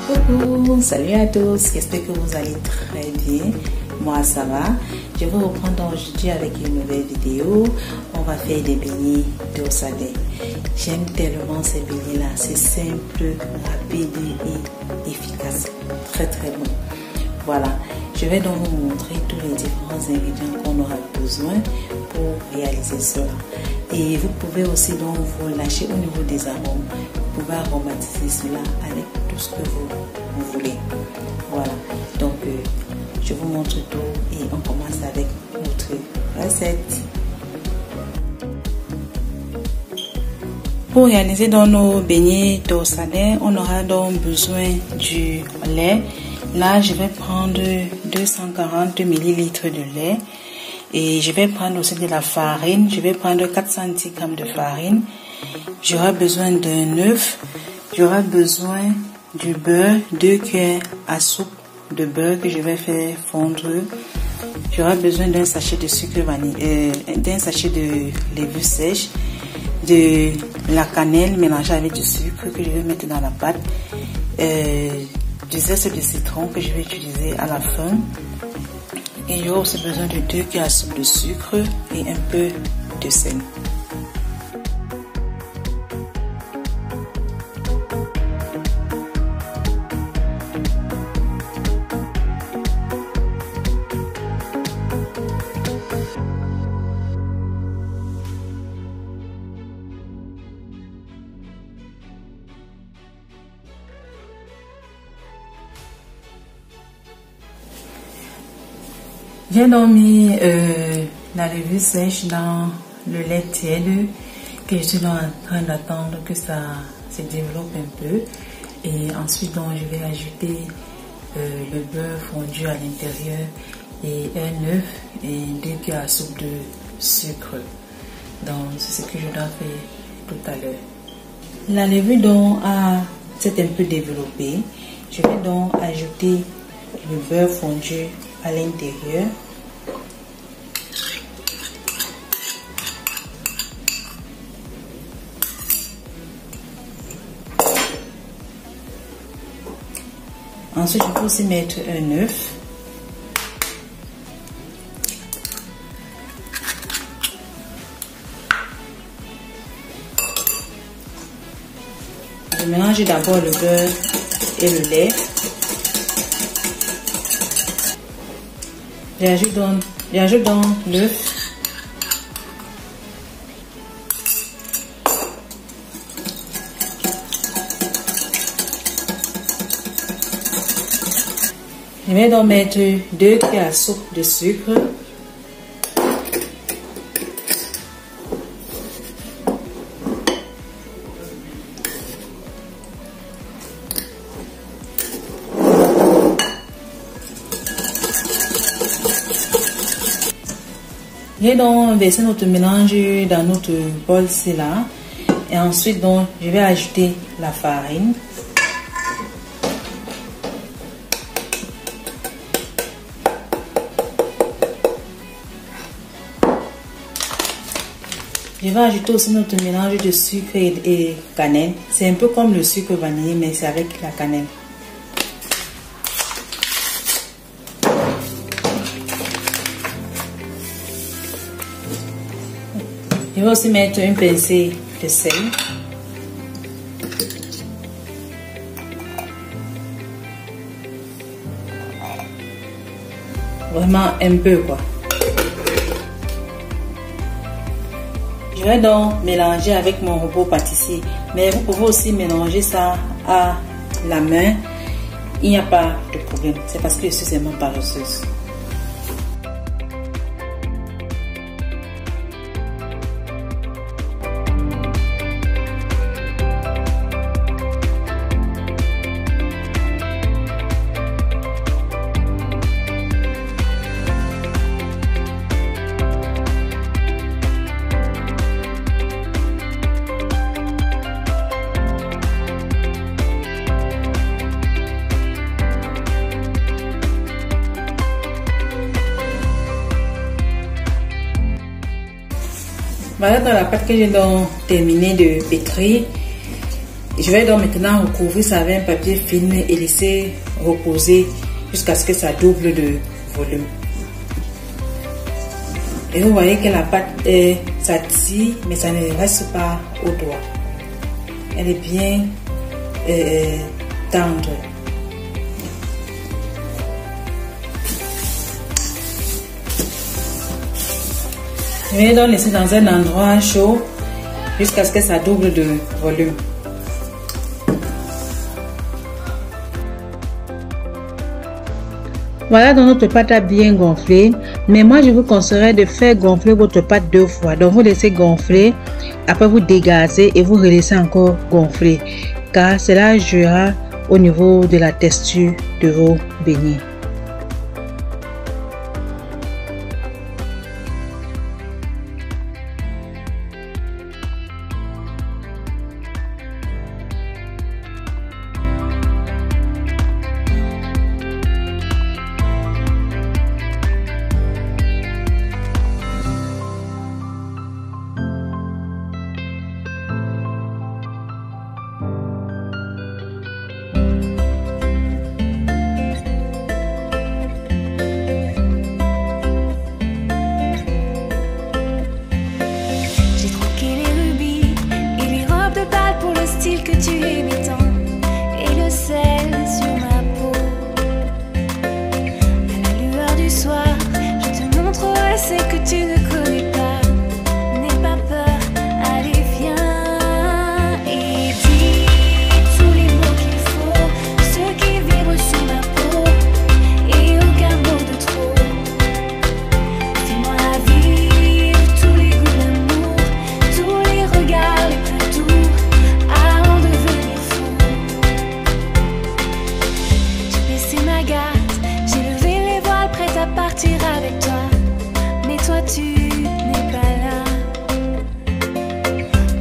Coucou, salut à tous, j'espère que vous allez très bien. Moi ça va. Je vous reprends aujourd'hui avec une nouvelle vidéo. On va faire des beignets d'eau salée. J'aime tellement ces beignets là, c'est simple, rapide et efficace, très très bon. Voilà, je vais donc vous montrer tous les différents ingrédients qu'on aura besoin pour réaliser cela. Et vous pouvez aussi donc vous lâcher au niveau des arômes. Vous pouvez aromatiser cela avec tout ce que vous voulez. Voilà, donc je vous montre tout et on commence avec notre recette. Pour réaliser dans nos beignets d'eau salée, on aura donc besoin du lait. Là, je vais prendre 240 ml de lait et je vais prendre aussi de la farine. Je vais prendre 400 g de farine. J'aurai besoin d'un œuf. J'aurai besoin du beurre, 2 cuillères à soupe de beurre que je vais faire fondre. J'aurai besoin d'un sachet de sucre vanille, d'un sachet de levure sèche, de la cannelle mélangée avec du sucre que je vais mettre dans la pâte, du zeste de citron que je vais utiliser à la fin. Et j'aurai aussi besoin de 2 cuillères à soupe de sucre et un peu de sel. J'ai donc mis la levure sèche dans le lait tiède que je suis en train d'attendre que ça se développe un peu. Et ensuite donc je vais ajouter le beurre fondu à l'intérieur et un œuf et 2 cuillères à soupe de sucre. Donc c'est ce que je dois faire tout à l'heure. La levure donc s'est un peu développée. Je vais donc ajouter le beurre fondu à l'intérieur. Ensuite, je peux aussi mettre un œuf. Je mélange d'abord le beurre et le lait. J'ajoute donc l'œuf. Je vais donc mettre 2 cuillères à soupe de sucre. J'ai donc versé notre mélange dans notre bol là. Et ensuite donc je vais ajouter la farine. Je vais ajouter aussi notre mélange de sucre et cannelle. C'est un peu comme le sucre vanillé, mais c'est avec la cannelle. Je vais aussi mettre une pincée de sel. vraiment un peu quoi. Je vais donc mélanger avec mon robot pâtissier, mais vous pouvez aussi mélanger ça à la main, il n'y a pas de problème, c'est parce que je suis vraiment paresseuse. Voilà dans la pâte que j'ai donc terminé de pétrir. Je vais donc maintenant recouvrir ça avec un papier film et laisser reposer jusqu'à ce que ça double de volume. Et vous voyez que la pâte ça tire, mais ça ne reste pas au doigt. Elle est bien tendre. Je vais donc laisser dans un endroit chaud jusqu'à ce que ça double de volume. Voilà, donc notre pâte a bien gonflé, mais moi je vous conseillerais de faire gonfler votre pâte 2 fois. Donc vous laissez gonfler, après vous dégazez et vous relaissez encore gonfler, car cela jouera au niveau de la texture de vos beignets. Que tu aimais tant et le sel sur ma peau. À la lueur du soir, je te montrerai ce que tu ne connais pas. N'aie pas peur, allez viens et dis tous les mots qu'il faut, ceux qui vibrent sur ma peau et aucun mot de trop. Fais-moi vivre tous les goûts d'amour, tous les regards les plus doux. J'ai levé les voiles prête à partir avec toi, mais toi tu n'es pas là.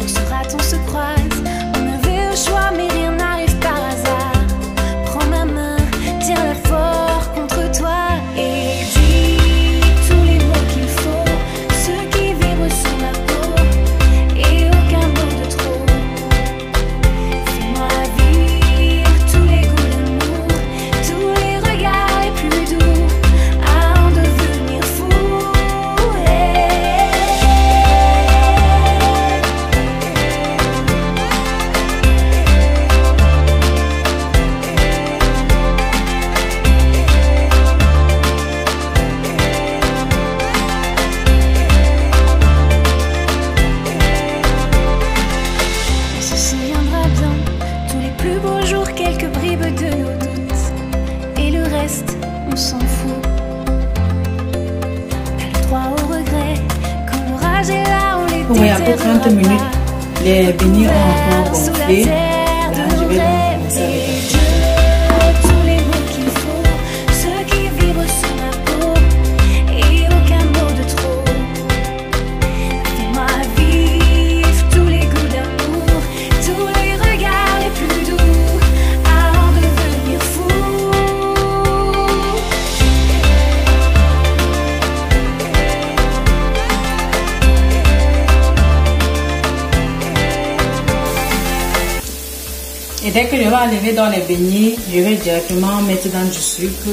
On se rate, on se croise, on avait le choix mais rien n'arrive par hasard. Prends ma main, tiens-la fort contre toi et dis tous les mots qu'il faut, ceux qui vibrent sur ma peau et aucun mot de trop. Fais-moi vivre tous les goûts d'amour, tous les regards les plus doux, à en devenir fou. On se souviendra bien tous les plus beaux jours, quelques bribes de nos doutes, et le reste, on s'en fout. Pas le droit au regret, quand l'orage est là, on les Oui, après 30 minutes, les beignets ont encore gonflé. Là, je vais donc commencer avec tous les mots qu'il faut, ceux qui vibrent sur ma peau et aucun mot de trop. Fais-moi vivre tous les goûts d'amour, tous les regards les plus doux, à en devenir fou. Et dès que je vais enlever dans les beignets, je vais directement mettre dans du sucre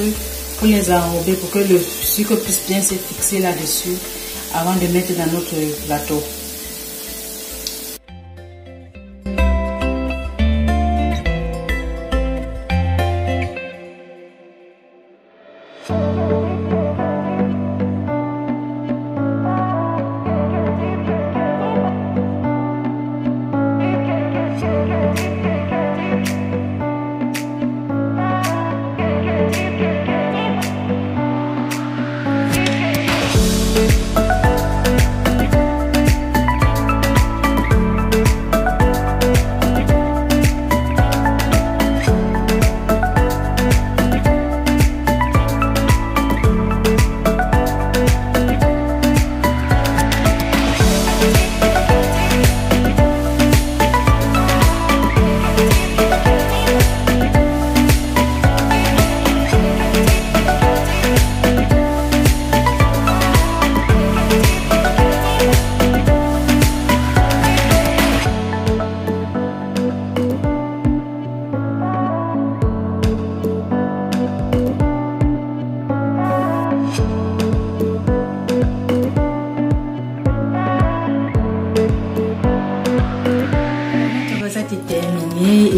pour les enrober, pour que le sucre puisse bien se fixer là-dessus avant de mettre dans notre plateau.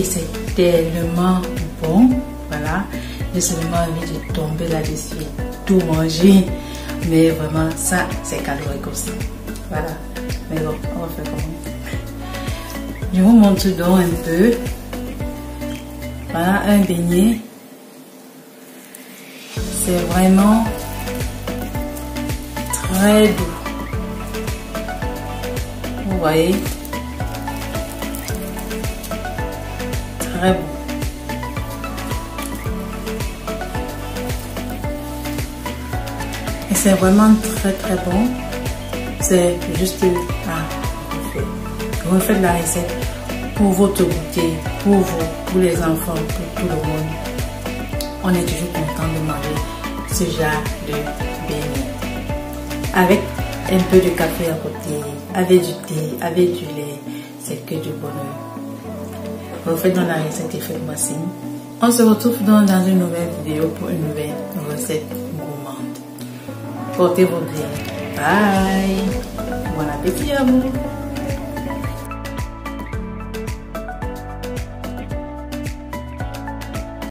c'est tellement bon. Voilà, j'ai seulement envie de tomber là-dessus, tout manger. Mais vraiment, ça, c'est calorique aussi. Voilà. Mais bon, on va faire comment? Je vous montre donc un peu. Voilà, un beignet. C'est vraiment très doux. Vous voyez? Très bon. Et c'est vraiment très très bon. C'est juste vous faites la recette pour votre goûter, pour vous, pour les enfants, pour tout le monde. On est toujours content de manger ce genre de beignet. Avec un peu de café à côté, avec du thé, avec du lait, c'est que du bonheur. Vous faites dans la recette et faites-moi signe. On se retrouve dans une nouvelle vidéo pour une nouvelle recette gourmande. Portez-vous bien. Bye. Bon appétit à vous.